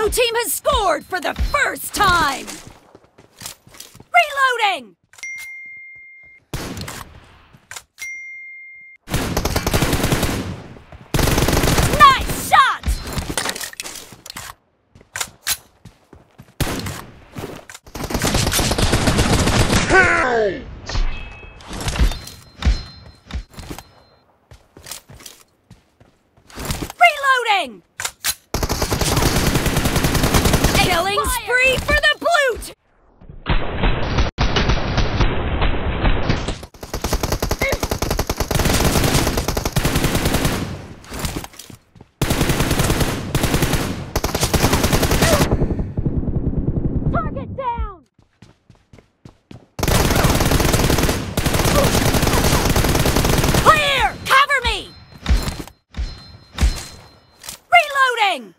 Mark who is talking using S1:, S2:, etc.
S1: Blue team has scored for the first time! Reloading! Nice shot!
S2: Hey!
S1: Reloading! Killing spree for the blue team! Target down! Clear! Cover me! Reloading!